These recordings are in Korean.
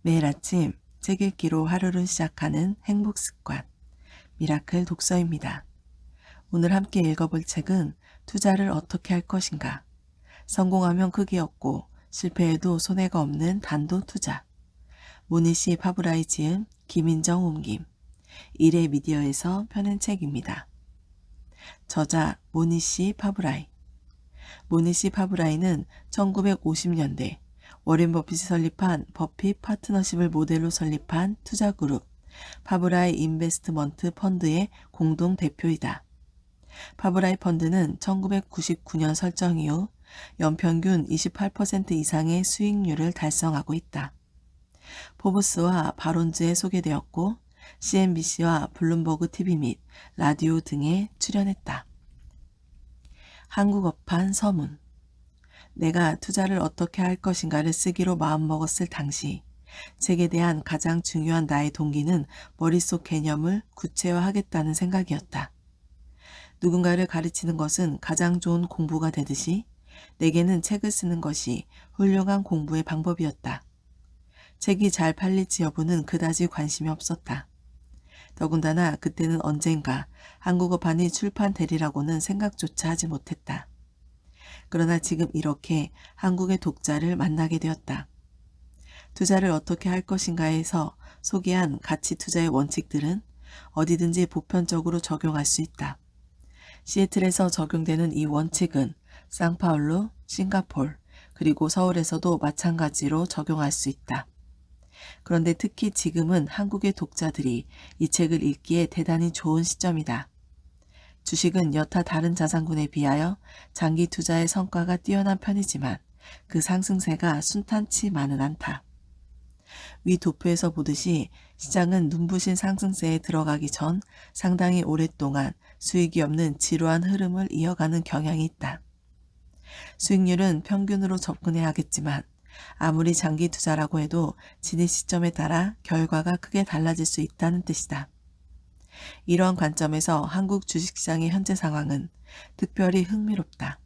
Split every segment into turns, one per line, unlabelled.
매일 아침 책 읽기로 하루를 시작하는 행복 습관, 미라클 독서입니다. 오늘 함께 읽어볼 책은 투자를 어떻게 할 것인가. 성공하면 크게 얻고 실패해도 손해가 없는 단도 투자. 모니시 파브라이 지음, 김인정 옮김. 일의 미디어에서 펴낸 책입니다. 저자 모니시 파브라이. 모니시 파브라이는 1950년대 워렌 버핏이 설립한 버핏 파트너십을 모델로 설립한 투자그룹 파브라이 인베스트먼트 펀드의 공동 대표이다. 파브라이 펀드는 1999년 설정 이후 연평균 28% 이상의 수익률을 달성하고 있다. 포브스와 바론즈에 소개되었고 CNBC와 블룸버그 TV 및 라디오 등에 출연했다. 한국어판 서문. 내가 투자를 어떻게 할 것인가를 쓰기로 마음먹었을 당시 책에 대한 가장 중요한 나의 동기는 머릿속 개념을 구체화하겠다는 생각이었다. 누군가를 가르치는 것은 가장 좋은 공부가 되듯이 내게는 책을 쓰는 것이 훌륭한 공부의 방법이었다. 책이 잘 팔릴지 여부는 그다지 관심이 없었다. 더군다나 그때는 언젠가 한국어판이 출판되리라고는 생각조차 하지 못했다. 그러나 지금 이렇게 한국의 독자를 만나게 되었다. 투자를 어떻게 할 것인가에서 소개한 가치 투자의 원칙들은 어디든지 보편적으로 적용할 수 있다. 시애틀에서 적용되는 이 원칙은 상파울루, 싱가폴, 그리고 서울에서도 마찬가지로 적용할 수 있다. 그런데 특히 지금은 한국의 독자들이 이 책을 읽기에 대단히 좋은 시점이다. 주식은 여타 다른 자산군에 비하여 장기 투자의 성과가 뛰어난 편이지만 그 상승세가 순탄치만은 않다. 위 도표에서 보듯이 시장은 눈부신 상승세에 들어가기 전 상당히 오랫동안 수익이 없는 지루한 흐름을 이어가는 경향이 있다. 수익률은 평균으로 접근해야 하겠지만 아무리 장기 투자라고 해도 진입 시점에 따라 결과가 크게 달라질 수 있다는 뜻이다. 이러한 관점에서 한국 주식시장의 현재 상황은 특별히 흥미롭다.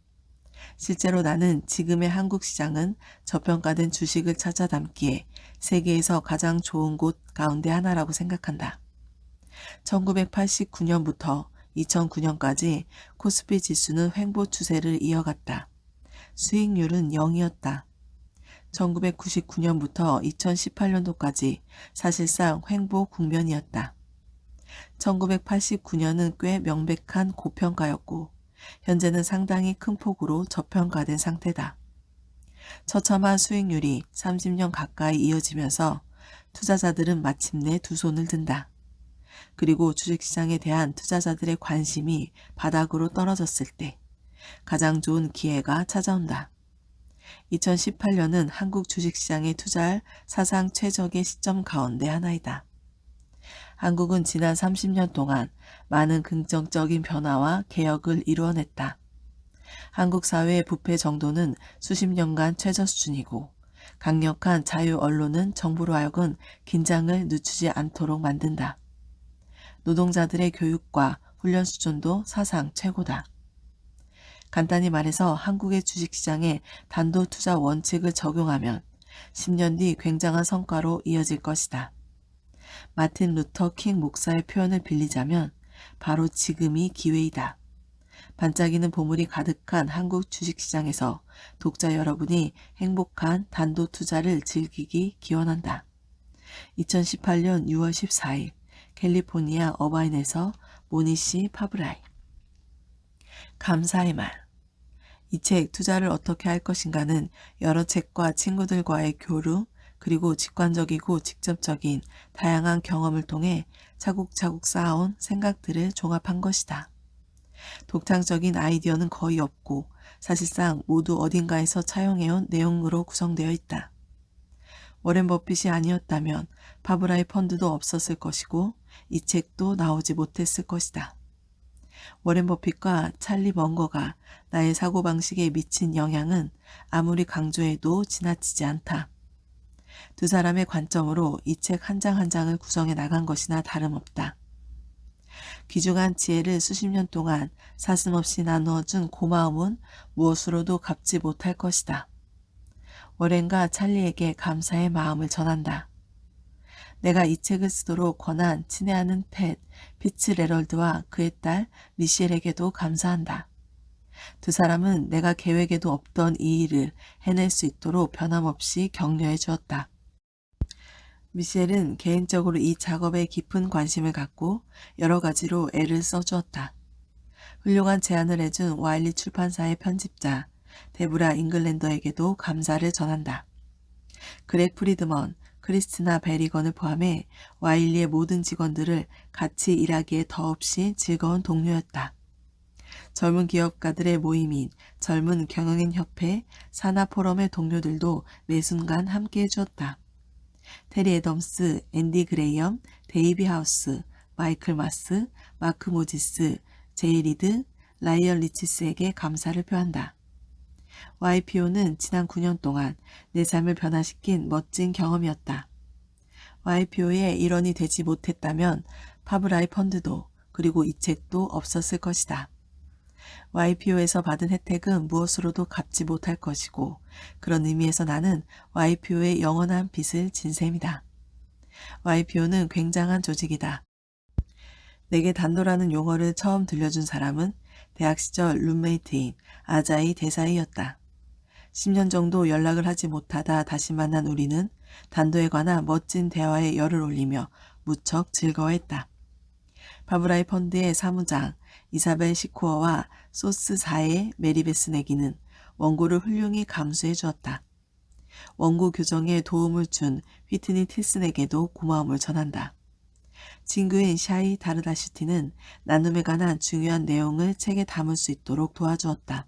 실제로 나는 지금의 한국 시장은 저평가된 주식을 찾아 담기에 세계에서 가장 좋은 곳 가운데 하나라고 생각한다. 1989년부터 2009년까지 코스피 지수는 횡보 추세를 이어갔다. 수익률은 0이었다. 1999년부터 2018년도까지 사실상 횡보 국면이었다. 1989년은 꽤 명백한 고평가였고 현재는 상당히 큰 폭으로 저평가된 상태다. 처참한 수익률이 30년 가까이 이어지면서 투자자들은 마침내 두 손을 든다. 그리고 주식시장에 대한 투자자들의 관심이 바닥으로 떨어졌을 때 가장 좋은 기회가 찾아온다. 2018년은 한국 주식시장에 투자할 사상 최적의 시점 가운데 하나이다. 한국은 지난 30년 동안 많은 긍정적인 변화와 개혁을 이루어냈다. 한국 사회의 부패 정도는 수십 년간 최저 수준이고 강력한 자유 언론은 정부로 하여금 긴장을 늦추지 않도록 만든다. 노동자들의 교육과 훈련 수준도 사상 최고다. 간단히 말해서 한국의 주식시장에 단도투자 원칙을 적용하면 10년 뒤 굉장한 성과로 이어질 것이다. 마틴 루터 킹 목사의 표현을 빌리자면 바로 지금이 기회이다. 반짝이는 보물이 가득한 한국 주식시장에서 독자 여러분이 행복한 단도투자를 즐기기 기원한다. 2018년 6월 14일 캘리포니아 어바인에서 모니시 파브라이. 감사의 말. 이 책 투자를 어떻게 할 것인가는 여러 책과 친구들과의 교류, 그리고 직관적이고 직접적인 다양한 경험을 통해 차곡차곡 쌓아온 생각들을 종합한 것이다. 독창적인 아이디어는 거의 없고 사실상 모두 어딘가에서 차용해온 내용으로 구성되어 있다. 워렌 버핏이 아니었다면 파브라이 펀드도 없었을 것이고 이 책도 나오지 못했을 것이다. 워렌 버핏과 찰리 먼거가 나의 사고방식에 미친 영향은 아무리 강조해도 지나치지 않다. 두 사람의 관점으로 이 책 한 장 한 장을 구성해 나간 것이나 다름없다. 귀중한 지혜를 수십 년 동안 사슴없이 나누어준 고마움은 무엇으로도 갚지 못할 것이다. 워렌과 찰리에게 감사의 마음을 전한다. 내가 이 책을 쓰도록 권한 친애하는 팻 피츠레럴드와 그의 딸 미셸에게도 감사한다. 두 사람은 내가 계획에도 없던 이 일을 해낼 수 있도록 변함없이 격려해 주었다. 미셸은 개인적으로 이 작업에 깊은 관심을 갖고 여러 가지로 애를 써주었다. 훌륭한 제안을 해준 와일리 출판사의 편집자 데브라 잉글랜더에게도 감사를 전한다. 그렉 프리드먼, 크리스티나 베리건을 포함해 와일리의 모든 직원들을 같이 일하기에 더없이 즐거운 동료였다. 젊은 기업가들의 모임인 젊은 경영인 협회 산하포럼의 동료들도 매 순간 함께 해주었다. 테리 애덤스, 앤디 그레이엄, 데이비 하우스, 마이클 마스, 마크 모지스, 제이 리드, 라이언 리치스에게 감사를 표한다. YPO는 지난 9년 동안 내 삶을 변화시킨 멋진 경험이었다. YPO의 일원이 되지 못했다면 파브라이 펀드도 그리고 이 책도 없었을 것이다. YPO에서 받은 혜택은 무엇으로도 갚지 못할 것이고 그런 의미에서 나는 YPO의 영원한 빚을 진 셈이다. YPO는 굉장한 조직이다. 내게 단도라는 용어를 처음 들려준 사람은 대학 시절 룸메이트인 아자이 대사이였다. 10년 정도 연락을 하지 못하다 다시 만난 우리는 단도에 관한 멋진 대화에 열을 올리며 무척 즐거워했다. 파브라이 펀드의 사무장 이사벨 시코어와 소스 4의 메리베스 내기는 원고를 훌륭히 감수해 주었다. 원고 교정에 도움을 준 휘트니 틸슨에게도 고마움을 전한다. 친구인 샤이 다르다슈티는 나눔에 관한 중요한 내용을 책에 담을 수 있도록 도와주었다.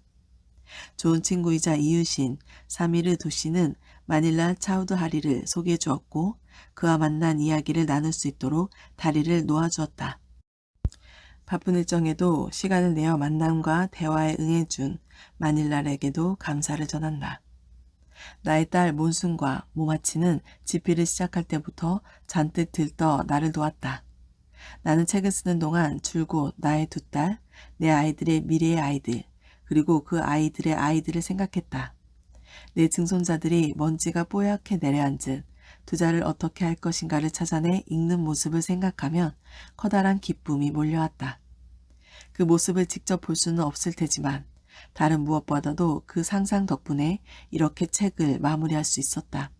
좋은 친구이자 이웃인 사미르 도시는 마닐라 차우드하리를 소개해 주었고 그와 만난 이야기를 나눌 수 있도록 다리를 놓아주었다. 바쁜 일정에도 시간을 내어 만남과 대화에 응해준 마닐라에게도 감사를 전한다. 나의 딸 몬순과 모마치는 집필을 시작할 때부터 잔뜩 들떠 나를 도왔다. 나는 책을 쓰는 동안 줄곧 나의 두 딸, 내 아이들의 미래의 아이들, 그리고 그 아이들의 아이들을 생각했다. 내 증손자들이 먼지가 뽀얗게 내려앉은 투자를 어떻게 할 것인가를 찾아내 읽는 모습을 생각하면 커다란 기쁨이 몰려왔다. 그 모습을 직접 볼 수는 없을 테지만 다른 무엇보다도 그 상상 덕분에 이렇게 책을 마무리할 수 있었다.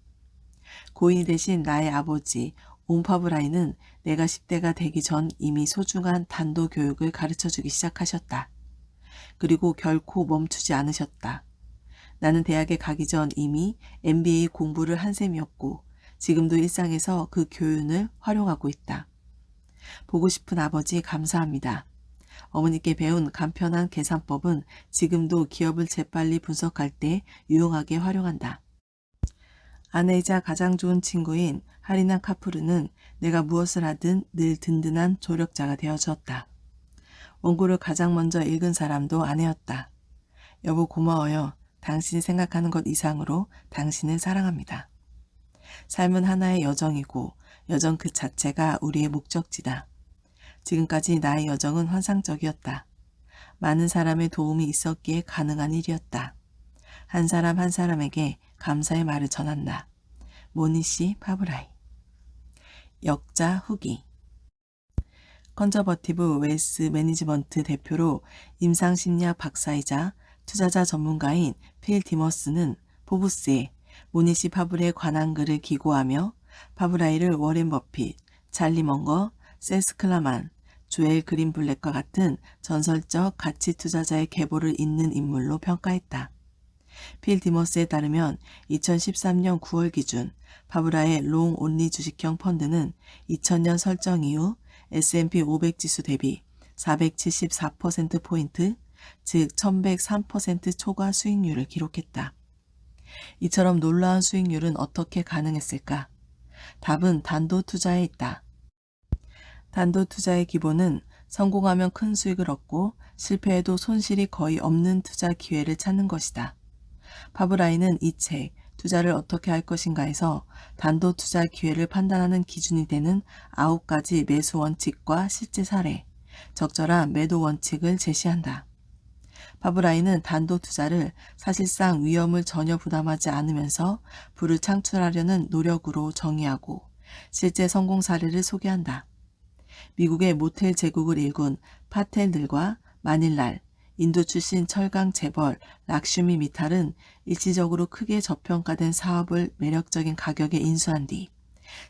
고인이 되신 나의 아버지 옴파브라이는 내가 10대가 되기 전 이미 소중한 단도 교육을 가르쳐주기 시작하셨다. 그리고 결코 멈추지 않으셨다. 나는 대학에 가기 전 이미 MBA 공부를 한 셈이었고 지금도 일상에서 그 교훈을 활용하고 있다. 보고 싶은 아버지 감사합니다. 어머니께 배운 간편한 계산법은 지금도 기업을 재빨리 분석할 때 유용하게 활용한다. 아내이자 가장 좋은 친구인 하리나 카푸르는 내가 무엇을 하든 늘 든든한 조력자가 되어주었다. 원고를 가장 먼저 읽은 사람도 아내였다. 여보 고마워요. 당신이 생각하는 것 이상으로 당신을 사랑합니다. 삶은 하나의 여정이고 여정 그 자체가 우리의 목적지다. 지금까지 나의 여정은 환상적이었다. 많은 사람의 도움이 있었기에 가능한 일이었다. 한 사람 한 사람에게 감사의 말을 전한다. 모니시 파브라이. 역자 후기. 컨저버티브 웨스 매니지먼트 대표로 임상심리학 박사이자 투자자 전문가인 필 디머스는 포브스에 모니시 파브라이에 관한 글을 기고하며 파브라이를 워렌 버핏, 찰리 먼거, 세스 클라만, 조엘 그린블랙과 같은 전설적 가치 투자자의 계보를 잇는 인물로 평가했다. 필 디머스에 따르면 2013년 9월 기준 파브라의 롱 온리 주식형 펀드는 2000년 설정 이후 S&P 500 지수 대비 474%포인트, 즉 1103% 초과 수익률을 기록했다. 이처럼 놀라운 수익률은 어떻게 가능했을까? 답은 단도 투자에 있다. 단도 투자의 기본은 성공하면 큰 수익을 얻고 실패해도 손실이 거의 없는 투자 기회를 찾는 것이다. 파브라이는 이 책, 투자를 어떻게 할 것인가에서 단도 투자 기회를 판단하는 기준이 되는 9가지 매수 원칙과 실제 사례, 적절한 매도 원칙을 제시한다. 파브라이는 단도 투자를 사실상 위험을 전혀 부담하지 않으면서 부를 창출하려는 노력으로 정의하고 실제 성공 사례를 소개한다. 미국의 모텔 제국을 일군 파텔들과 마닐랄, 인도 출신 철강 재벌 락슈미 미탈은 일시적으로 크게 저평가된 사업을 매력적인 가격에 인수한 뒤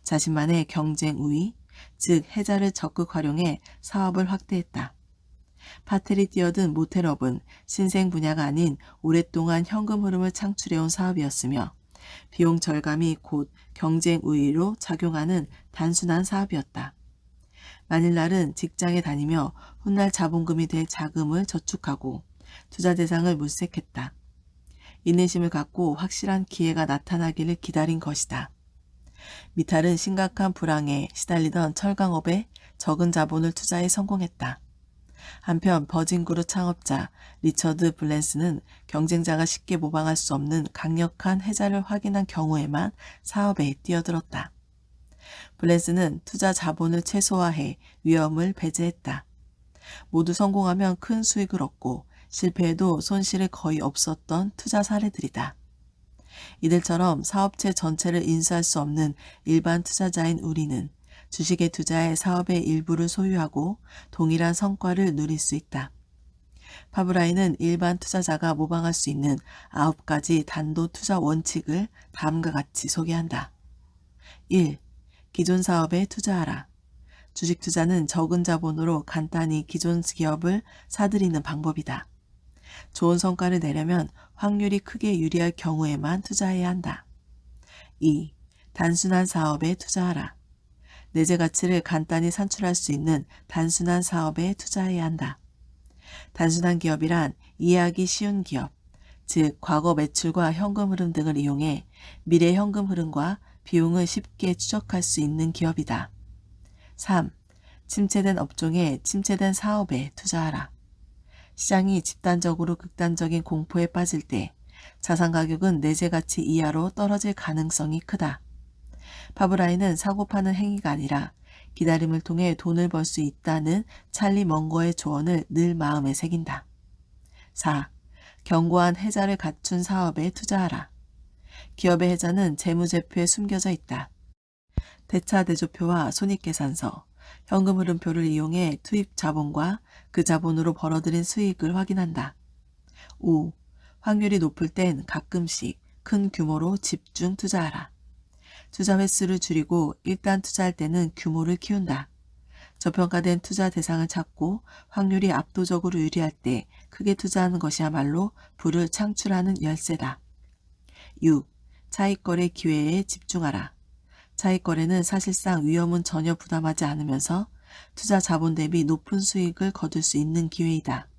자신만의 경쟁 우위, 즉 해자를 적극 활용해 사업을 확대했다. 파텔이 뛰어든 모텔업은 신생 분야가 아닌 오랫동안 현금 흐름을 창출해온 사업이었으며 비용 절감이 곧 경쟁 우위로 작용하는 단순한 사업이었다. 마닐랄은 직장에 다니며 훗날 자본금이 될 자금을 저축하고 투자 대상을 물색했다. 인내심을 갖고 확실한 기회가 나타나기를 기다린 것이다. 미탈은 심각한 불황에 시달리던 철강업에 적은 자본을 투자해 성공했다. 한편 버진그룹 창업자 리처드 블랜스는 경쟁자가 쉽게 모방할 수 없는 강력한 해자를 확인한 경우에만 사업에 뛰어들었다. 블랜스는 투자 자본을 최소화해 위험을 배제했다. 모두 성공하면 큰 수익을 얻고 실패해도 손실이 거의 없었던 투자 사례들이다. 이들처럼 사업체 전체를 인수할 수 없는 일반 투자자인 우리는 주식에 투자해 사업의 일부를 소유하고 동일한 성과를 누릴 수 있다. 파브라이는 일반 투자자가 모방할 수 있는 9가지 단도 투자 원칙을 다음과 같이 소개한다. 1. 기존 사업에 투자하라. 주식 투자는 적은 자본으로 간단히 기존 기업을 사들이는 방법이다. 좋은 성과를 내려면 확률이 크게 유리할 경우에만 투자해야 한다. 2. 단순한 사업에 투자하라. 내재 가치를 간단히 산출할 수 있는 단순한 사업에 투자해야 한다. 단순한 기업이란 이해하기 쉬운 기업, 즉 과거 매출과 현금 흐름 등을 이용해 미래 현금 흐름과 비용을 쉽게 추적할 수 있는 기업이다. 3. 침체된 업종에 침체된 사업에 투자하라. 시장이 집단적으로 극단적인 공포에 빠질 때 자산 가격은 내재 가치 이하로 떨어질 가능성이 크다. 파브라이는 사고 파는 행위가 아니라 기다림을 통해 돈을 벌 수 있다는 찰리 멍거의 조언을 늘 마음에 새긴다. 4. 견고한 해자를 갖춘 사업에 투자하라. 기업의 해자는 재무제표에 숨겨져 있다. 대차대조표와 손익계산서, 현금 흐름표를 이용해 투입 자본과 그 자본으로 벌어들인 수익을 확인한다. 5. 확률이 높을 땐 가끔씩 큰 규모로 집중 투자하라. 투자 횟수를 줄이고 일단 투자할 때는 규모를 키운다. 저평가된 투자 대상을 찾고 확률이 압도적으로 유리할 때 크게 투자하는 것이야말로 부를 창출하는 열쇠다. 6. 차익거래 기회에 집중하라. 차익거래는 사실상 위험은 전혀 부담하지 않으면서 투자 자본 대비 높은 수익을 거둘 수 있는 기회이다.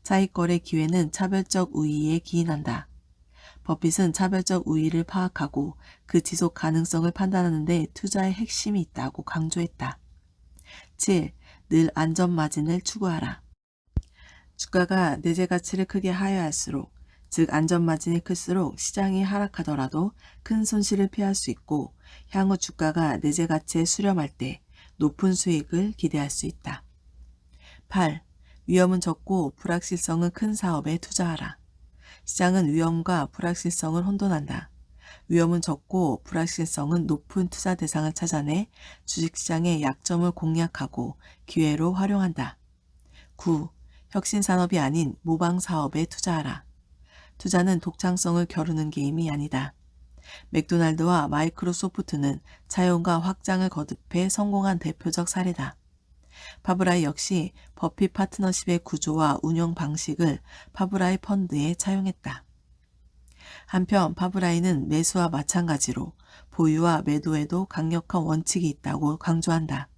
차익거래 기회는 차별적 우위에 기인한다. 버핏은 차별적 우위를 파악하고 그 지속 가능성을 판단하는 데 투자의 핵심이 있다고 강조했다. 7. 늘 안전마진을 추구하라. 주가가 내재 가치를 크게 하회할수록, 즉 안전마진이 클수록 시장이 하락하더라도 큰 손실을 피할 수 있고 향후 주가가 내재 가치에 수렴할 때 높은 수익을 기대할 수 있다. 8. 위험은 적고 불확실성은 큰 사업에 투자하라. 시장은 위험과 불확실성을 혼돈한다. 위험은 적고 불확실성은 높은 투자 대상을 찾아내 주식시장의 약점을 공략하고 기회로 활용한다. 9. 혁신산업이 아닌 모방사업에 투자하라. 투자는 독창성을 겨루는 게임이 아니다. 맥도날드와 마이크로소프트는 차용과 확장을 거듭해 성공한 대표적 사례다. 파브라이 역시 버핏 파트너십의 구조와 운영 방식을 파브라이 펀드에 차용했다. 한편 파브라이는 매수와 마찬가지로 보유와 매도에도 강력한 원칙이 있다고 강조한다.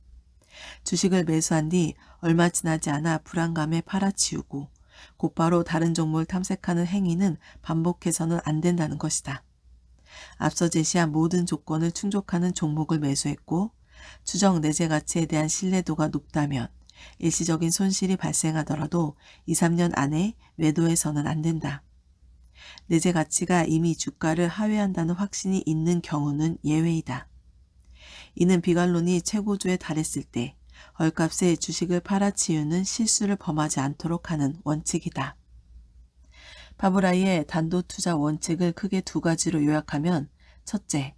주식을 매수한 뒤 얼마 지나지 않아 불안감에 팔아치우고 곧바로 다른 종목을 탐색하는 행위는 반복해서는 안 된다는 것이다. 앞서 제시한 모든 조건을 충족하는 종목을 매수했고 추정 내재 가치에 대한 신뢰도가 높다면 일시적인 손실이 발생하더라도 2, 3년 안에 매도해서는 안 된다. 내재 가치가 이미 주가를 하회한다는 확신이 있는 경우는 예외이다. 이는 비관론이 최고조에 달했을 때 헐값에 주식을 팔아치우는 실수를 범하지 않도록 하는 원칙이다. 파브라이의 단도투자 원칙을 크게 두 가지로 요약하면 첫째,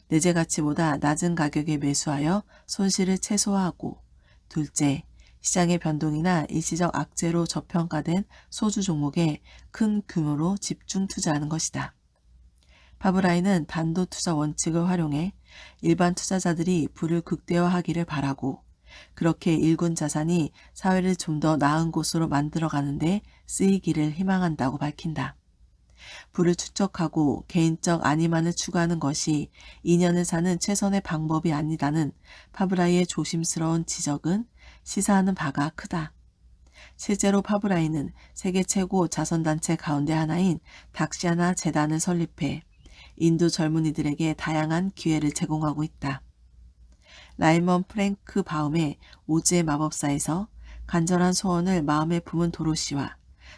내재 가치보다 낮은 가격에 매수하여 손실을 최소화하고, 둘째, 시장의 변동이나 일시적 악재로 저평가된 소주 종목에 큰 규모로 집중 투자하는 것이다. 파브라이는 단도 투자 원칙을 활용해 일반 투자자들이 부를 극대화하기를 바라고, 그렇게 일군 자산이 사회를 좀 더 나은 곳으로 만들어가는데 쓰이기를 희망한다고 밝힌다. 부를 축적하고 개인적 안위만을 추구하는 것이 인연을 사는 최선의 방법이 아니다는 파브라이의 조심스러운 지적은 시사하는 바가 크다. 실제로 파브라이는 세계 최고 자선단체 가운데 하나인 닥시아나 재단을 설립해 인도 젊은이들에게 다양한 기회를 제공하고 있다. 라이먼 프랭크 바움의 오즈의 마법사에서 간절한 소원을 마음에 품은 도로시와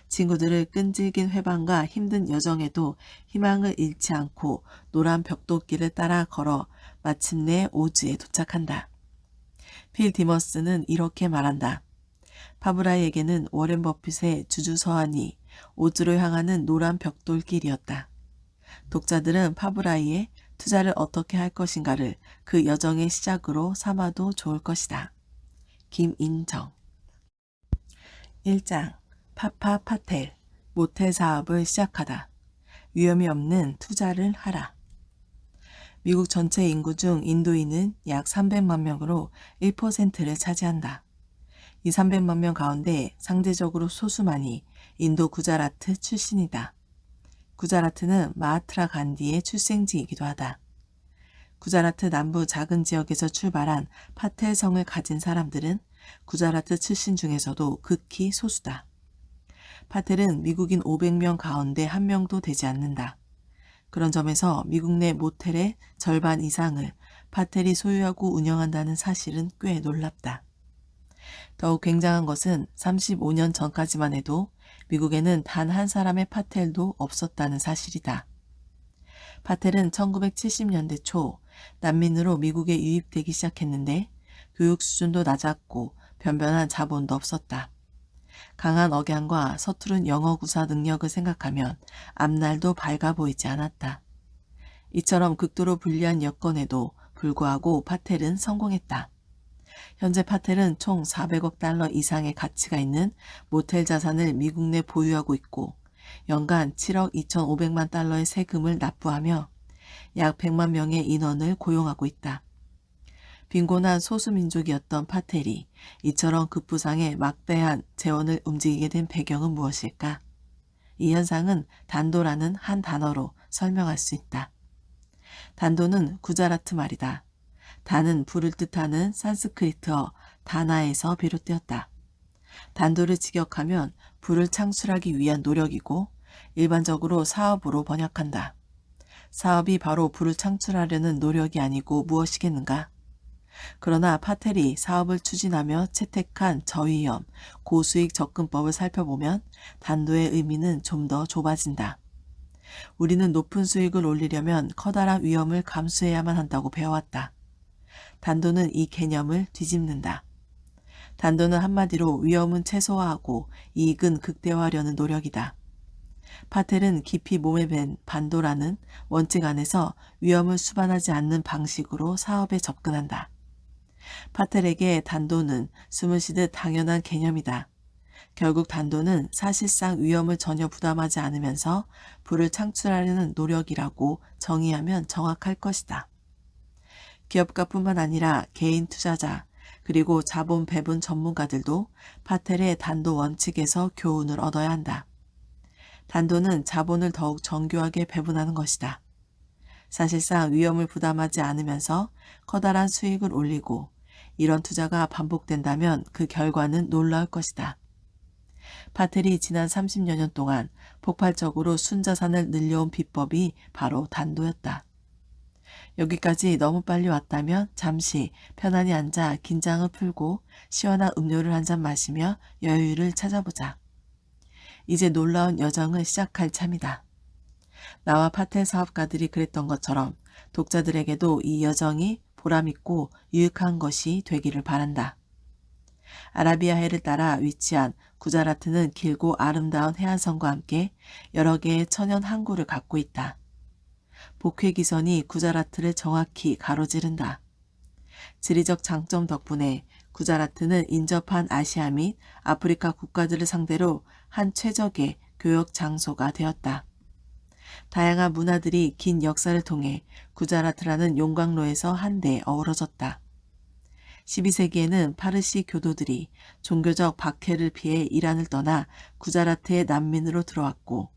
친구들을 끈질긴 회방과 힘든 여정에도 희망을 잃지 않고 노란 벽돌길을 따라 걸어 마침내 오즈에 도착한다. 필 디머스는 이렇게 말한다. 파브라이에게는 워렌 버핏의 주주서한이 오즈로 향하는 노란 벽돌길이었다. 독자들은 파브라이의 투자를 어떻게 할 것인가를 그 여정의 시작으로 삼아도 좋을 것이다. 김인정. 1장 파파 파텔 모텔 사업을 시작하다. 위험이 없는 투자를 하라. 미국 전체 인구 중 인도인은 약 300만 명으로 1%를 차지한다. 이 300만 명 가운데 상대적으로 소수만이 인도 구자라트 출신이다. 구자라트는 마하트라 간디의 출생지이기도 하다. 구자라트 남부 작은 지역에서 출발한 파텔 성을 가진 사람들은 구자라트 출신 중에서도 극히 소수다. 파텔은 미국인 500명 가운데 1명도 되지 않는다. 그런 점에서 미국 내 모텔의 절반 이상을 파텔이 소유하고 운영한다는 사실은 꽤 놀랍다. 더욱 굉장한 것은 35년 전까지만 해도 미국에는 단 한 사람의 파텔도 없었다는 사실이다. 파텔은 1970년대 초 난민으로 미국에 유입되기 시작했는데 교육 수준도 낮았고 변변한 자본도 없었다. 강한 억양과 서투른 영어 구사 능력을 생각하면 앞날도 밝아 보이지 않았다. 이처럼 극도로 불리한 여건에도 불구하고 파텔은 성공했다. 현재 파텔은 총 400억 달러 이상의 가치가 있는 모텔 자산을 미국 내 보유하고 있고 연간 7억 2,500만 달러의 세금을 납부하며 약 100만 명의 인원을 고용하고 있다. 빈곤한 소수민족이었던 파텔이 이처럼 급부상에 막대한 재원을 움직이게 된 배경은 무엇일까? 이 현상은 단도라는 한 단어로 설명할 수 있다. 단도는 구자라트 말이다. 단은 불을 뜻하는 산스크리트어 다나에서 비롯되었다. 단도를 직역하면 불을 창출하기 위한 노력이고 일반적으로 사업으로 번역한다. 사업이 바로 불을 창출하려는 노력이 아니고 무엇이겠는가? 그러나 파텔이 사업을 추진하며 채택한 저위험, 고수익 접근법을 살펴보면 단도의 의미는 좀 더 좁아진다. 우리는 높은 수익을 올리려면 커다란 위험을 감수해야만 한다고 배워왔다. 단도는 이 개념을 뒤집는다. 단도는 한마디로 위험은 최소화하고 이익은 극대화하려는 노력이다. 파텔은 깊이 몸에 밴 반도라는 원칙 안에서 위험을 수반하지 않는 방식으로 사업에 접근한다. 파텔에게 단도는 숨을 쉬듯 당연한 개념이다. 결국 단도는 사실상 위험을 전혀 부담하지 않으면서 부를 창출하려는 노력이라고 정의하면 정확할 것이다. 기업가뿐만 아니라 개인 투자자 그리고 자본 배분 전문가들도 파텔의 단도 원칙에서 교훈을 얻어야 한다. 단도는 자본을 더욱 정교하게 배분하는 것이다. 사실상 위험을 부담하지 않으면서 커다란 수익을 올리고 이런 투자가 반복된다면 그 결과는 놀라울 것이다. 파텔이 지난 30여 년 동안 폭발적으로 순자산을 늘려온 비법이 바로 단도였다. 여기까지 너무 빨리 왔다면 잠시 편안히 앉아 긴장을 풀고 시원한 음료를 한 잔 마시며 여유를 찾아보자. 이제 놀라운 여정을 시작할 참이다. 나와 파텔 사업가들이 그랬던 것처럼 독자들에게도 이 여정이 보람있고 유익한 것이 되기를 바란다. 아라비아해를 따라 위치한 구자라트는 길고 아름다운 해안선과 함께 여러 개의 천연 항구를 갖고 있다. 복회기선이 구자라트를 정확히 가로지른다. 지리적 장점 덕분에 구자라트는 인접한 아시아 및 아프리카 국가들을 상대로 한 최적의 교역 장소가 되었다. 다양한 문화들이 긴 역사를 통해 구자라트라는 용광로에서 한데 어우러졌다. 12세기에는 파르시 교도들이 종교적 박해를 피해 이란을 떠나 구자라트의 난민으로 들어왔고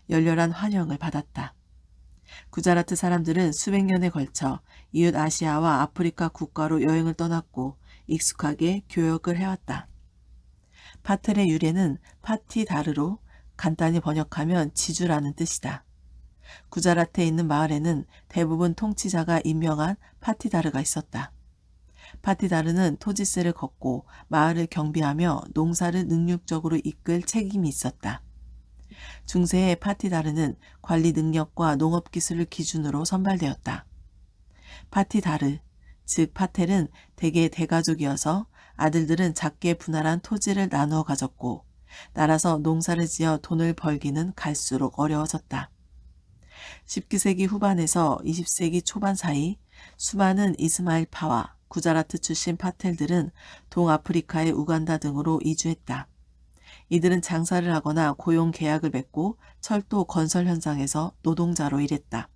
열렬한 환영을 받았다. 구자라트 사람들은 수백 년에 걸쳐 이웃 아시아와 아프리카 국가로 여행을 떠났고 익숙하게 교역을 해왔다. 파텔의 유래는 파티다르로 간단히 번역하면 지주라는 뜻이다. 구자라트에 있는 마을에는 대부분 통치자가 임명한 파티다르가 있었다. 파티다르는 토지세를 걷고 마을을 경비하며 농사를 능률적으로 이끌 책임이 있었다. 중세의 파티다르는 관리 능력과 농업 기술을 기준으로 선발되었다. 파티다르, 즉 파텔은 대개 대가족이어서 아들들은 작게 분할한 토지를 나누어 가졌고 따라서 농사를 지어 돈을 벌기는 갈수록 어려워졌다. 19세기 후반에서 20세기 초반 사이 수많은 이스마일파와 구자라트 출신 파텔들은 동아프리카의 우간다 등으로 이주했다. 이들은 장사를 하거나 고용 계약을 맺고 철도 건설 현장에서 노동자로 일했다.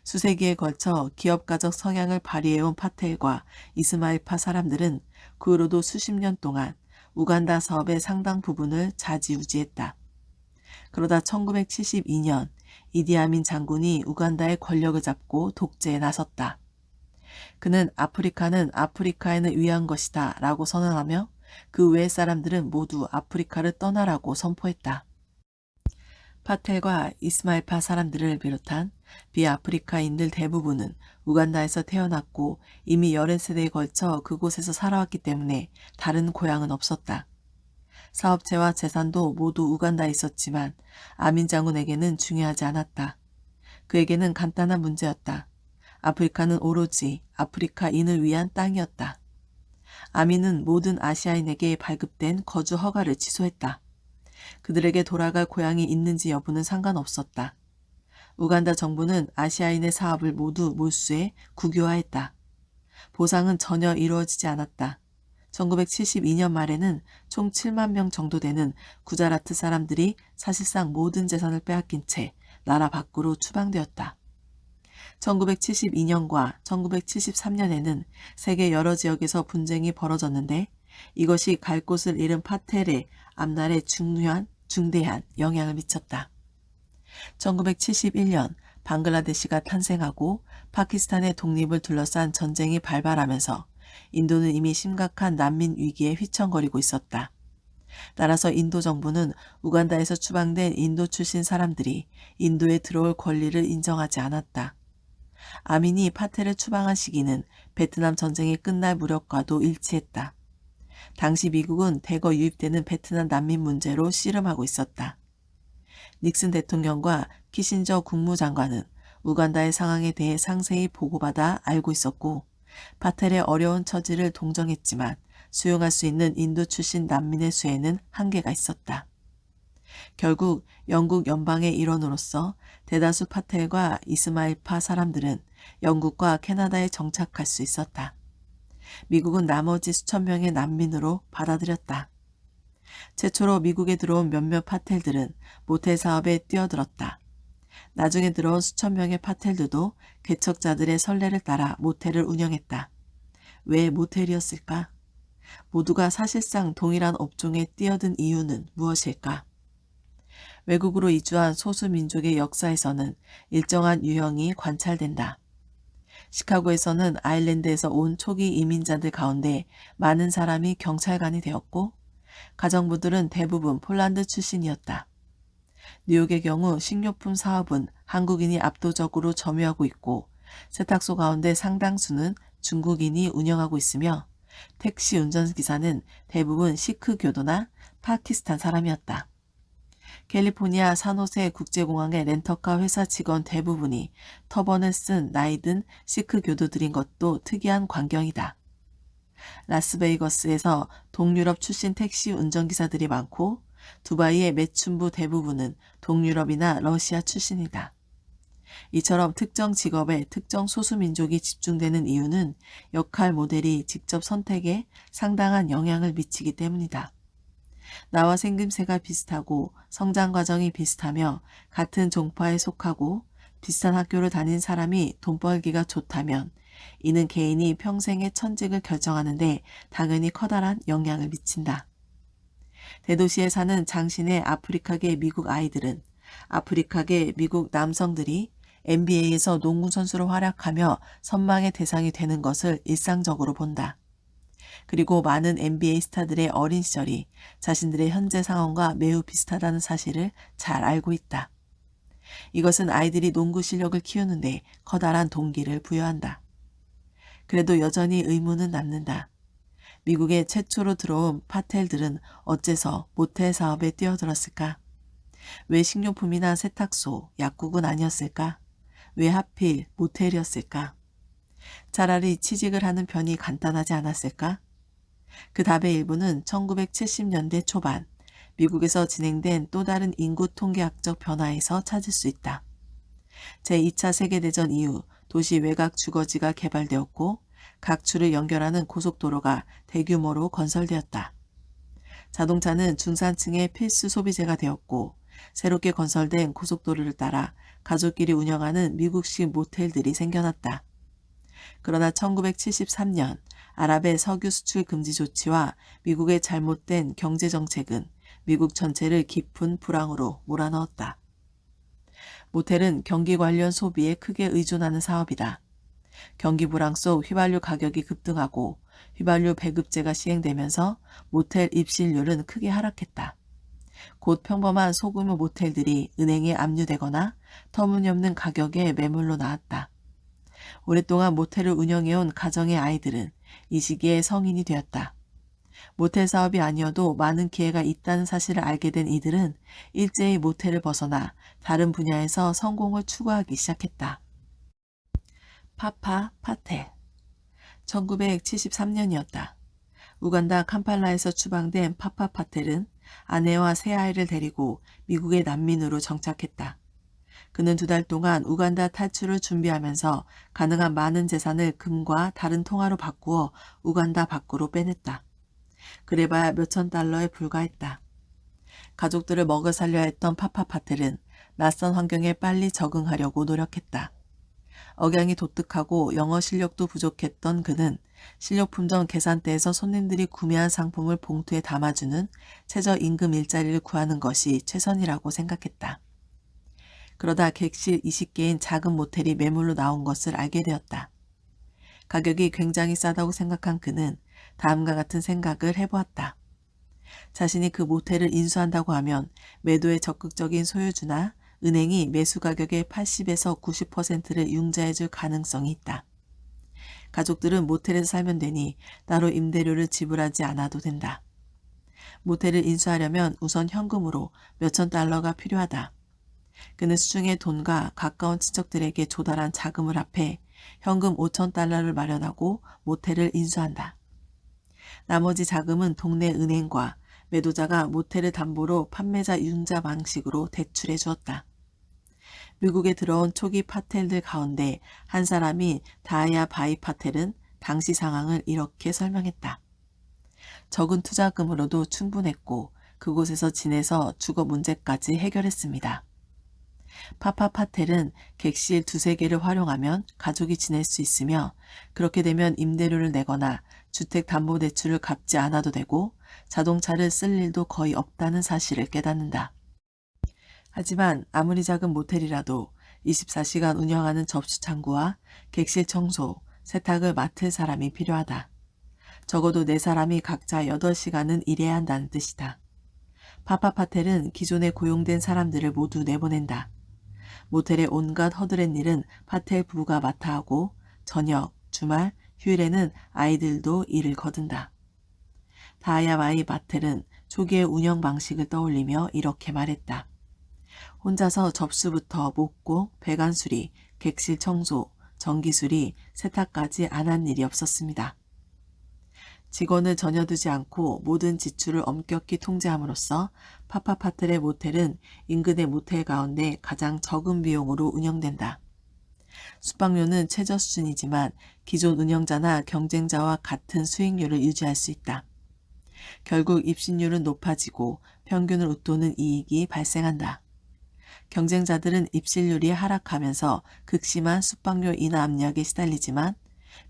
수세기에 걸쳐 기업가적 성향을 발휘해온 파텔과 이스마일파 사람들은 그 후로도 수십 년 동안 우간다 사업의 상당 부분을 좌지우지했다. 그러다 1972년 이디아민 장군이 우간다의 권력을 잡고 독재에 나섰다. 그는 아프리카는 아프리카인을 위한 것이다 라고 선언하며 그 외의 사람들은 모두 아프리카를 떠나라고 선포했다. 파텔과 이스마일파 사람들을 비롯한 비아프리카인들 대부분은 우간다에서 태어났고 이미 여러 세대에 걸쳐 그곳에서 살아왔기 때문에 다른 고향은 없었다. 사업체와 재산도 모두 우간다에 있었지만 아민 장군에게는 중요하지 않았다. 그에게는 간단한 문제였다. 아프리카는 오로지 아프리카인을 위한 땅이었다. 아민은 모든 아시아인에게 발급된 거주 허가를 취소했다. 그들에게 돌아갈 고향이 있는지 여부는 상관없었다. 우간다 정부는 아시아인의 사업을 모두 몰수해 국유화했다. 보상은 전혀 이루어지지 않았다. 1972년 말에는 총 7만 명 정도 되는 구자라트 사람들이 사실상 모든 재산을 빼앗긴 채 나라 밖으로 추방되었다. 1972년과 1973년에는 세계 여러 지역에서 분쟁이 벌어졌는데 이것이 갈 곳을 잃은 파텔의 앞날에 중대한 영향을 미쳤다. 1971년 방글라데시가 탄생하고 파키스탄의 독립을 둘러싼 전쟁이 발발하면서 인도는 이미 심각한 난민 위기에 휘청거리고 있었다. 따라서 인도 정부는 우간다에서 추방된 인도 출신 사람들이 인도에 들어올 권리를 인정하지 않았다. 아민이 파텔을 추방한 시기는 베트남 전쟁이 끝날 무렵과도 일치했다. 당시 미국은 대거 유입되는 베트남 난민 문제로 씨름하고 있었다. 닉슨 대통령과 키신저 국무장관은 우간다의 상황에 대해 상세히 보고받아 알고 있었고 파텔의 어려운 처지를 동정했지만 수용할 수 있는 인도 출신 난민의 수에는 한계가 있었다. 결국 영국 연방의 일원으로서 대다수 파텔과 이스마일파 사람들은 영국과 캐나다에 정착할 수 있었다. 미국은 나머지 수천 명의 난민으로 받아들였다. 최초로 미국에 들어온 몇몇 파텔들은 모텔 사업에 뛰어들었다. 나중에 들어온 수천 명의 파텔들도 개척자들의 선례를 따라 모텔을 운영했다. 왜 모텔이었을까? 모두가 사실상 동일한 업종에 뛰어든 이유는 무엇일까? 외국으로 이주한 소수민족의 역사에서는 일정한 유형이 관찰된다. 시카고에서는 아일랜드에서 온 초기 이민자들 가운데 많은 사람이 경찰관이 되었고 가정부들은 대부분 폴란드 출신이었다. 뉴욕의 경우 식료품 사업은 한국인이 압도적으로 점유하고 있고 세탁소 가운데 상당수는 중국인이 운영하고 있으며 택시 운전기사는 대부분 시크 교도나 파키스탄 사람이었다. 캘리포니아 산호세 국제공항의 렌터카 회사 직원 대부분이 터번을 쓴 나이든 시크 교도들인 것도 특이한 광경이다. 라스베이거스에서 동유럽 출신 택시 운전기사들이 많고 두바이의 매춘부 대부분은 동유럽이나 러시아 출신이다. 이처럼 특정 직업에 특정 소수민족이 집중되는 이유는 역할 모델이 직접 선택에 상당한 영향을 미치기 때문이다. 나와 생김새가 비슷하고 성장 과정이 비슷하며 같은 종파에 속하고 비슷한 학교를 다닌 사람이 돈 벌기가 좋다면 이는 개인이 평생의 천직을 결정하는데 당연히 커다란 영향을 미친다. 대도시에 사는 장신의 아프리카계 미국 아이들은 아프리카계 미국 남성들이 NBA에서 농구 선수로 활약하며 선망의 대상이 되는 것을 일상적으로 본다. 그리고 많은 NBA 스타들의 어린 시절이 자신들의 현재 상황과 매우 비슷하다는 사실을 잘 알고 있다. 이것은 아이들이 농구 실력을 키우는데 커다란 동기를 부여한다. 그래도 여전히 의문은 남는다. 미국에 최초로 들어온 파텔들은 어째서 모텔 사업에 뛰어들었을까? 왜 식료품이나 세탁소, 약국은 아니었을까? 왜 하필 모텔이었을까? 차라리 취직을 하는 편이 간단하지 않았을까? 그 답의 일부는 1970년대 초반 미국에서 진행된 또 다른 인구 통계학적 변화에서 찾을 수 있다. 제2차 세계대전 이후 도시 외곽 주거지가 개발되었고 각 주를 연결하는 고속도로가 대규모로 건설되었다. 자동차는 중산층의 필수 소비재가 되었고 새롭게 건설된 고속도로를 따라 가족끼리 운영하는 미국식 모텔들이 생겨났다. 그러나 1973년 아랍의 석유 수출 금지 조치와 미국의 잘못된 경제정책은 미국 전체를 깊은 불황으로 몰아넣었다. 모텔은 경기 관련 소비에 크게 의존하는 사업이다. 경기 불황 속 휘발유 가격이 급등하고 휘발유 배급제가 시행되면서 모텔 입실률은 크게 하락했다. 곧 평범한 소규모 모텔들이 은행에 압류되거나 터무니없는 가격에 매물로 나왔다. 오랫동안 모텔을 운영해온 가정의 아이들은 이 시기에 성인이 되었다. 모텔 사업이 아니어도 많은 기회가 있다는 사실을 알게 된 이들은 일제히 모텔을 벗어나 다른 분야에서 성공을 추구하기 시작했다. 파파 파텔 1973년이었다. 우간다 캄팔라에서 추방된 파파 파텔은 아내와 세 아이를 데리고 미국의 난민으로 정착했다. 그는 2달 동안 우간다 탈출을 준비하면서 가능한 많은 재산을 금과 다른 통화로 바꾸어 우간다 밖으로 빼냈다. 그래봐야 몇천 달러에 불과했다. 가족들을 먹여 살려야 했던 파파 파텔은 낯선 환경에 빨리 적응하려고 노력했다. 억양이 독특하고 영어 실력도 부족했던 그는 식료품점 계산대에서 손님들이 구매한 상품을 봉투에 담아주는 최저임금 일자리를 구하는 것이 최선이라고 생각했다. 그러다 객실 20개인 작은 모텔이 매물로 나온 것을 알게 되었다. 가격이 굉장히 싸다고 생각한 그는 다음과 같은 생각을 해보았다. 자신이 그 모텔을 인수한다고 하면 매도에 적극적인 소유주나 은행이 매수 가격의 80에서 90%를 융자해줄 가능성이 있다. 가족들은 모텔에서 살면 되니 따로 임대료를 지불하지 않아도 된다. 모텔을 인수하려면 우선 현금으로 몇천 달러가 필요하다. 그는 수중의 돈과 가까운 친척들에게 조달한 자금을 합해 현금 5천 달러를 마련하고 모텔을 인수한다. 나머지 자금은 동네 은행과 매도자가 모텔을 담보로 판매자 융자 방식으로 대출해 주었다. 미국에 들어온 초기 파텔들 가운데 한 사람이 다야 바이 파텔은 당시 상황을 이렇게 설명했다. 적은 투자금으로도 충분했고 그곳에서 지내서 주거 문제까지 해결했습니다. 파파 파텔은 객실 2-3개를 활용하면 가족이 지낼 수 있으며 그렇게 되면 임대료를 내거나 주택담보대출을 갚지 않아도 되고 자동차를 쓸 일도 거의 없다는 사실을 깨닫는다. 하지만 아무리 작은 모텔이라도 24시간 운영하는 접수창구와 객실 청소, 세탁을 맡을 사람이 필요하다. 적어도 4사람이 각자 8시간은 일해야 한다는 뜻이다. 파파 파텔은 기존에 고용된 사람들을 모두 내보낸다. 모텔의 온갖 허드렛 일은 파텔 부부가 맡아 하고 저녁, 주말, 휴일에는 아이들도 일을 거둔다. 다야바이 파텔은 초기의 운영 방식을 떠올리며 이렇게 말했다. 혼자서 접수부터 목공, 배관 수리, 객실 청소, 전기 수리, 세탁까지 안 한 일이 없었습니다. 직원을 전혀 두지 않고 모든 지출을 엄격히 통제함으로써 파파 파텔의 모텔은 인근의 모텔 가운데 가장 적은 비용으로 운영된다. 숙박료는 최저 수준이지만 기존 운영자나 경쟁자와 같은 수익률을 유지할 수 있다. 결국 입실률은 높아지고 평균을 웃도는 이익이 발생한다. 경쟁자들은 입실률이 하락하면서 극심한 숙박료 인하 압력에 시달리지만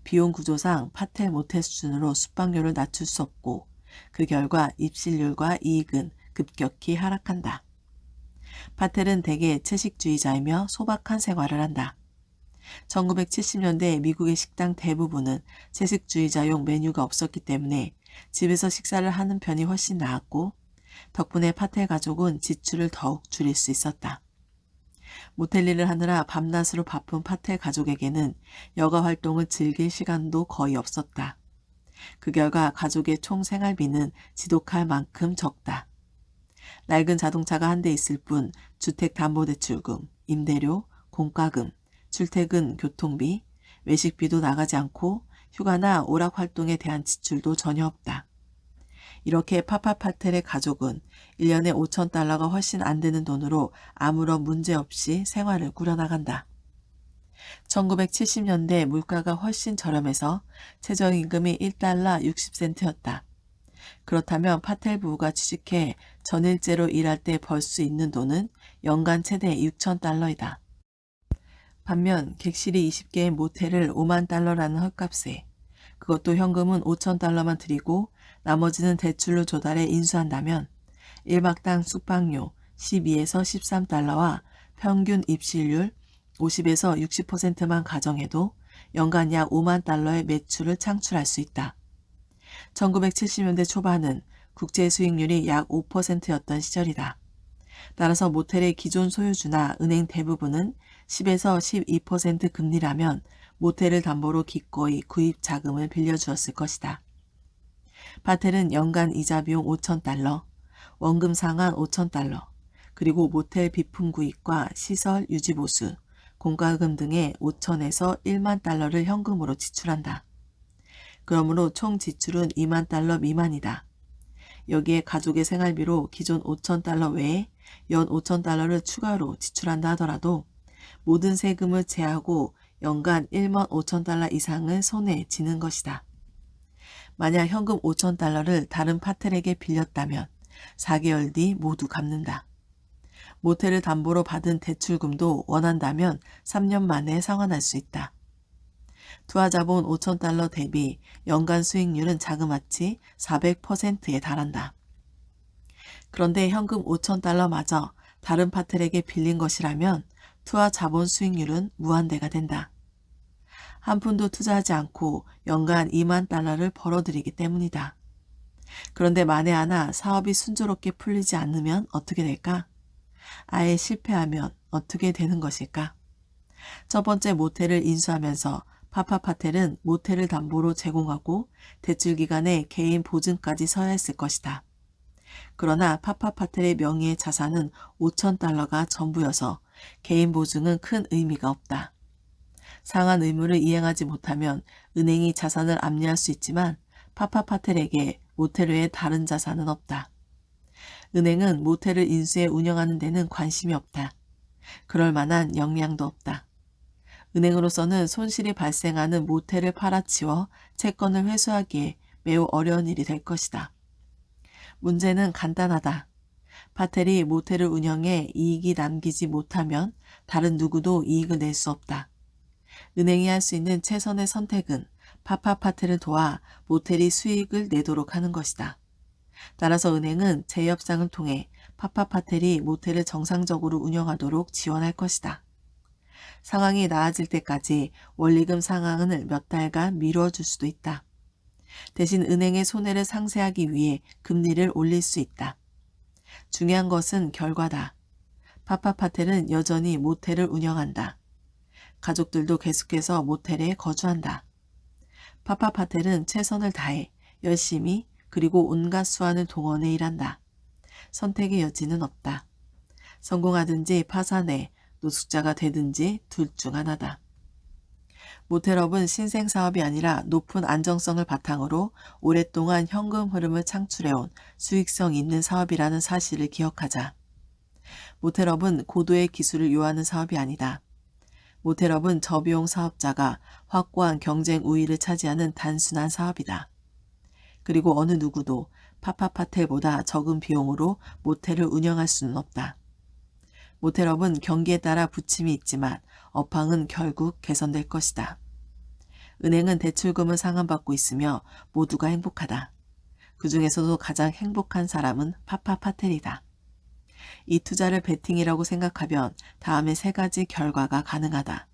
비용 구조상 파텔 모텔 수준으로 숙박료를 낮출 수 없고 그 결과 입실률과 이익은 급격히 하락한다. 파텔은 대개 채식주의자이며 소박한 생활을 한다. 1970년대 미국의 식당 대부분은 채식주의자용 메뉴가 없었기 때문에 집에서 식사를 하는 편이 훨씬 나았고 덕분에 파텔 가족은 지출을 더욱 줄일 수 있었다. 모텔 일을 하느라 밤낮으로 바쁜 파텔 가족에게는 여가 활동을 즐길 시간도 거의 없었다. 그 결과 가족의 총 생활비는 지독할 만큼 적다. 낡은 자동차가 한 대 있을 뿐 주택담보대출금, 임대료, 공과금, 출퇴근 교통비, 외식비도 나가지 않고 휴가나 오락활동에 대한 지출도 전혀 없다. 이렇게 파파파텔의 가족은 1년에 $5,000가 훨씬 안 되는 돈으로 아무런 문제 없이 생활을 꾸려나간다. 1970년대 물가가 훨씬 저렴해서 최저임금이 $1 60센트였다. 그렇다면 파텔 부부가 취직해 전일제로 일할 때 벌 수 있는 돈은 연간 최대 $6,000이다. 반면 객실이 20개의 모텔을 $50,000라는 헐값에 그것도 현금은 $5,000만 드리고 나머지는 대출로 조달해 인수한다면 1박당 숙박료 12에서 $13와 평균 입실률 50에서 60%만 가정해도 연간 약 $50,000의 매출을 창출할 수 있다. 1970년대 초반은 국제 수익률이 약 5%였던 시절이다. 따라서 모텔의 기존 소유주나 은행 대부분은 10에서 12% 금리라면 모텔을 담보로 기꺼이 구입 자금을 빌려주었을 것이다. 파텔은 연간 이자 비용 $5,000, 원금 상환 $5,000, 그리고 모텔 비품 구입과 시설 유지 보수, 공과금 등의 $5,000에서 $10,000를 현금으로 지출한다. 그러므로 총 지출은 $20,000 미만이다. 여기에 가족의 생활비로 기존 $5,000 외에 연 $5,000를 추가로 지출한다 하더라도 모든 세금을 제하고 연간 $15,000 이상을 손에 쥐는 것이다. 만약 현금 $5,000를 다른 파텔에게 빌렸다면 4개월 뒤 모두 갚는다. 모텔을 담보로 받은 대출금도 원한다면 3년 만에 상환할 수 있다. 투하자본 $5,000 대비 연간 수익률은 자그마치 400%에 달한다. 그런데 현금 $5,000마저 다른 파텔에게 빌린 것이라면 투하 자본 수익률은 무한대가 된다. 한 푼도 투자하지 않고 연간 $20,000를 벌어들이기 때문이다. 그런데 만에 하나 사업이 순조롭게 풀리지 않으면 어떻게 될까? 아예 실패하면 어떻게 되는 것일까? 첫 번째 모텔을 인수하면서 파파파텔은 모텔을 담보로 제공하고 대출 기간에 개인 보증까지 서야 했을 것이다. 그러나 파파파텔의 명의의 자산은 $5,000가 전부여서 개인 보증은 큰 의미가 없다. 상한 의무를 이행하지 못하면 은행이 자산을 압류할 수 있지만 파파파텔에게 모텔 외에 다른 자산은 없다. 은행은 모텔을 인수해 운영하는 데는 관심이 없다. 그럴 만한 역량도 없다. 은행으로서는 손실이 발생하는 모텔을 팔아치워 채권을 회수하기에 매우 어려운 일이 될 것이다. 문제는 간단하다. 파텔이 모텔을 운영해 이익이 남기지 못하면 다른 누구도 이익을 낼 수 없다. 은행이 할 수 있는 최선의 선택은 파파파텔을 도와 모텔이 수익을 내도록 하는 것이다. 따라서 은행은 재협상을 통해 파파파텔이 모텔을 정상적으로 운영하도록 지원할 것이다. 상황이 나아질 때까지 원리금 상환을 몇 달간 미뤄줄 수도 있다. 대신 은행의 손해를 상쇄하기 위해 금리를 올릴 수 있다. 중요한 것은 결과다. 파파파텔은 여전히 모텔을 운영한다. 가족들도 계속해서 모텔에 거주한다. 파파파텔은 최선을 다해 열심히 그리고 온갖 수완을 동원해 일한다. 선택의 여지는 없다. 성공하든지 파산해 노숙자가 되든지 둘 중 하나다. 모텔업은 신생사업이 아니라 높은 안정성을 바탕으로 오랫동안 현금 흐름을 창출해온 수익성 있는 사업이라는 사실을 기억하자. 모텔업은 고도의 기술을 요하는 사업이 아니다. 모텔업은 저비용 사업자가 확고한 경쟁 우위를 차지하는 단순한 사업이다. 그리고 어느 누구도 파파파텔보다 적은 비용으로 모텔을 운영할 수는 없다. 모텔업은 경기에 따라 부침이 있지만 업황은 결국 개선될 것이다. 은행은 대출금을 상환받고 있으며 모두가 행복하다. 그 중에서도 가장 행복한 사람은 파파파텔이다. 이 투자를 베팅이라고 생각하면 다음에 세 가지 결과가 가능하다.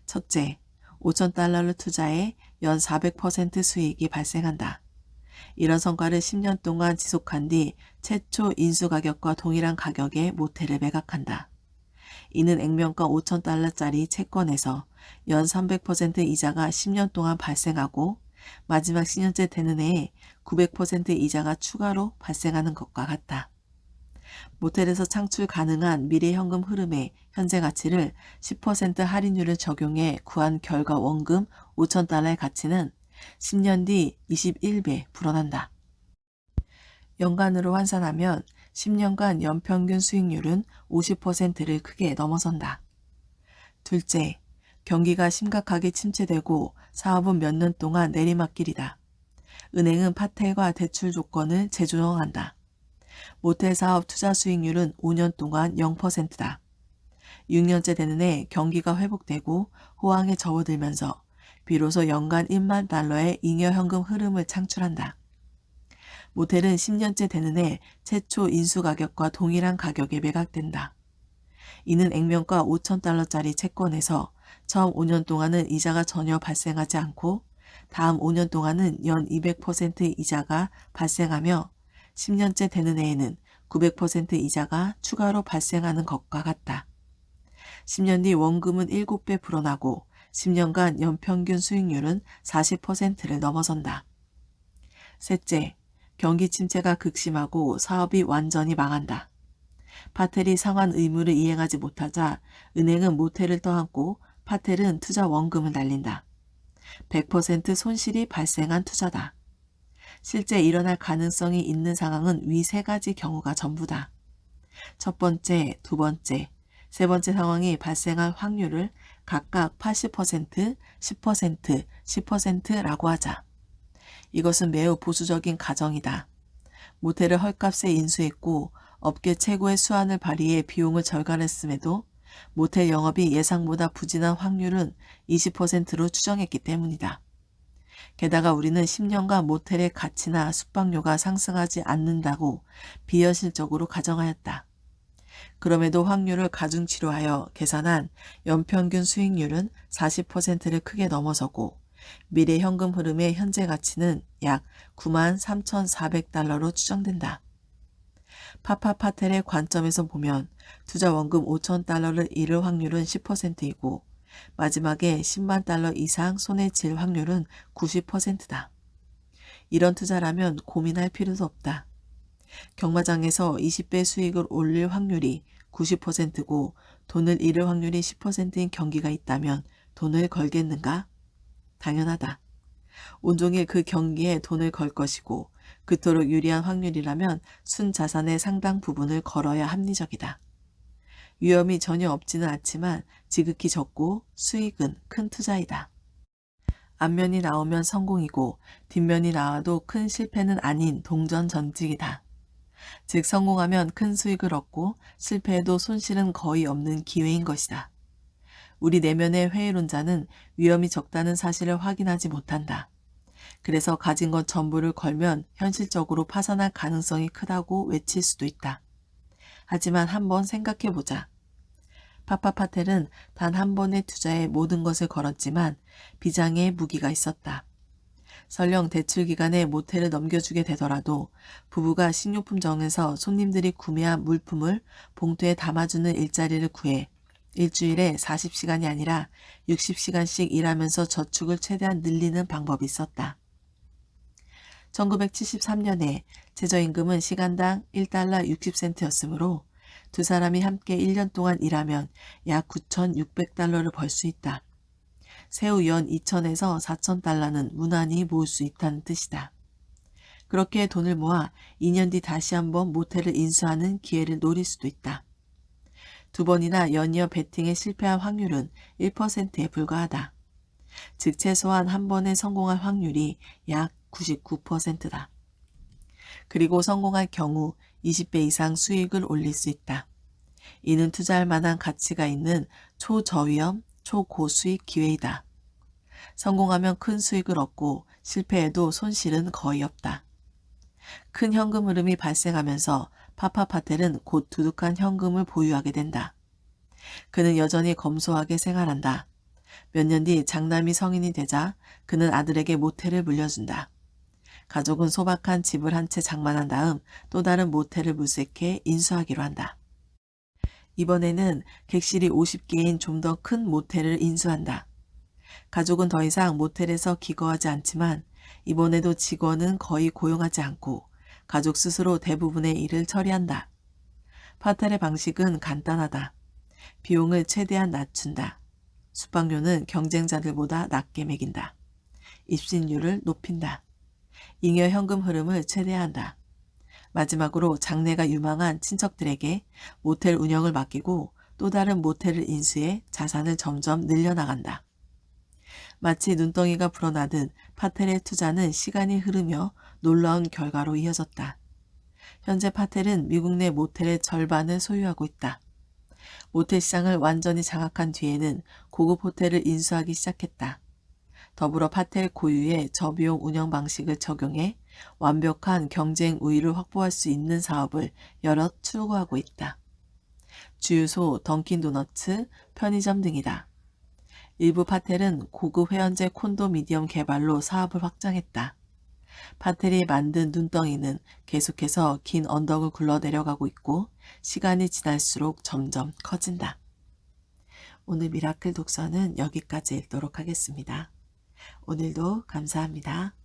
첫째, 5,000달러를 투자해 연 400% 수익이 발생한다. 이런 성과를 10년 동안 지속한 뒤 최초 인수가격과 동일한 가격에 모텔을 매각한다. 이는 액면가 5,000달러짜리 채권에서 연 300% 이자가 10년 동안 발생하고 마지막 10년째 되는 해에 900% 이자가 추가로 발생하는 것과 같다. 모텔에서 창출 가능한 미래 현금 흐름의 현재 가치를 10% 할인율을 적용해 구한 결과 원금 5,000달러의 가치는 10년 뒤 21배 불어난다. 연간으로 환산하면 10년간 연평균 수익률은 50%를 크게 넘어선다. 둘째, 경기가 심각하게 침체되고 사업은 몇 년 동안 내리막길이다. 은행은 파텔과 대출 조건을 재조정한다. 모텔 사업 투자 수익률은 5년 동안 0%다. 6년째 되는 해 경기가 회복되고 호황에 접어들면서 비로소 연간 1만 달러의 잉여 현금 흐름을 창출한다. 모텔은 10년째 되는 해 최초 인수가격과 동일한 가격에 매각된다. 이는 액면가 5,000달러짜리 채권에서 처음 5년 동안은 이자가 전혀 발생하지 않고 다음 5년 동안은 연 200% 이자가 발생하며 10년째 되는 해에는 900% 이자가 추가로 발생하는 것과 같다. 10년 뒤 원금은 7배 불어나고 10년간 연평균 수익률은 40%를 넘어선다. 셋째, 경기 침체가 극심하고 사업이 완전히 망한다. 파텔이 상환 의무를 이행하지 못하자 은행은 모텔을 떠안고 파텔은 투자 원금을 날린다. 100% 손실이 발생한 투자다. 실제 일어날 가능성이 있는 상황은 위 세 가지 경우가 전부다. 첫 번째, 두 번째, 세 번째 상황이 발생할 확률을 각각 80%, 10%, 10%라고 하자. 이것은 매우 보수적인 가정이다. 모텔을 헐값에 인수했고 업계 최고의 수완을 발휘해 비용을 절감했음에도 모텔 영업이 예상보다 부진한 확률은 20%로 추정했기 때문이다. 게다가 우리는 10년간 모텔의 가치나 숙박료가 상승하지 않는다고 비현실적으로 가정하였다. 그럼에도 확률을 가중치료하여 계산한 연평균 수익률은 40%를 크게 넘어서고 미래 현금 흐름의 현재 가치는 약 93,400달러로 추정된다. 파파파텔의 관점에서 보면 투자 원금 5,000달러를 잃을 확률은 10%이고 마지막에 10만 달러 이상 손에 쥘 확률은 90%다. 이런 투자라면 고민할 필요도 없다. 경마장에서 20배 수익을 올릴 확률이 90%고 돈을 잃을 확률이 10%인 경기가 있다면 돈을 걸겠는가? 당연하다. 온종일 그 경기에 돈을 걸 것이고 그토록 유리한 확률이라면 순자산의 상당 부분을 걸어야 합리적이다. 위험이 전혀 없지는 않지만 지극히 적고 수익은 큰 투자이다. 앞면이 나오면 성공이고 뒷면이 나와도 큰 실패는 아닌 동전전직이다. 즉 성공하면 큰 수익을 얻고 실패해도 손실은 거의 없는 기회인 것이다. 우리 내면의 회의론자는 위험이 적다는 사실을 확인하지 못한다. 그래서 가진 것 전부를 걸면 현실적으로 파산할 가능성이 크다고 외칠 수도 있다. 하지만 한번 생각해보자. 파파파텔은 단 한 번의 투자에 모든 것을 걸었지만 비장의 무기가 있었다. 설령 대출 기간에 모텔을 넘겨주게 되더라도 부부가 식료품점에서 손님들이 구매한 물품을 봉투에 담아주는 일자리를 구해 일주일에 40시간이 아니라 60시간씩 일하면서 저축을 최대한 늘리는 방법이 있었다. 1973년에 최저임금은 시간당 1달러 60센트였으므로 두 사람이 함께 1년 동안 일하면 약 9,600달러를 벌 수 있다. 세후 연 2,000에서 4,000달러는 무난히 모을 수 있다는 뜻이다. 그렇게 돈을 모아 2년 뒤 다시 한번 모텔을 인수하는 기회를 노릴 수도 있다. 2번이나 연이어 베팅에 실패한 확률은 1%에 불과하다. 즉 최소한 한 번에 성공할 확률이 약 99%다. 그리고 성공할 경우 20배 이상 수익을 올릴 수 있다. 이는 투자할 만한 가치가 있는 초저위험, 초고수익 기회이다. 성공하면 큰 수익을 얻고 실패해도 손실은 거의 없다. 큰 현금 흐름이 발생하면서 파파파텔은 곧 두둑한 현금을 보유하게 된다. 그는 여전히 검소하게 생활한다. 몇 년 뒤 장남이 성인이 되자 그는 아들에게 모텔을 물려준다. 가족은 소박한 집을 한 채 장만한 다음 또 다른 모텔을 물색해 인수하기로 한다. 이번에는 객실이 50개인 좀 더 큰 모텔을 인수한다. 가족은 더 이상 모텔에서 기거하지 않지만 이번에도 직원은 거의 고용하지 않고 가족 스스로 대부분의 일을 처리한다. 파텔의 방식은 간단하다. 비용을 최대한 낮춘다. 숙박료는 경쟁자들보다 낮게 매긴다. 입신율을 높인다. 잉여 현금 흐름을 최대화한다. 마지막으로 장래가 유망한 친척들에게 모텔 운영을 맡기고 또 다른 모텔을 인수해 자산을 점점 늘려나간다. 마치 눈덩이가 불어나듯 파텔의 투자는 시간이 흐르며 놀라운 결과로 이어졌다. 현재 파텔은 미국 내 모텔의 절반을 소유하고 있다. 모텔 시장을 완전히 장악한 뒤에는 고급 호텔을 인수하기 시작했다. 더불어 파텔 고유의 저비용 운영 방식을 적용해 완벽한 경쟁 우위를 확보할 수 있는 사업을 여러 추구하고 있다. 주유소, 던킨도너츠, 편의점 등이다. 일부 파텔은 고급 회원제 콘도미니엄 개발로 사업을 확장했다. 파텔이 만든 눈덩이는 계속해서 긴 언덕을 굴러내려가고 있고 시간이 지날수록 점점 커진다. 오늘 미라클 독서는 여기까지 읽도록 하겠습니다. 오늘도 감사합니다.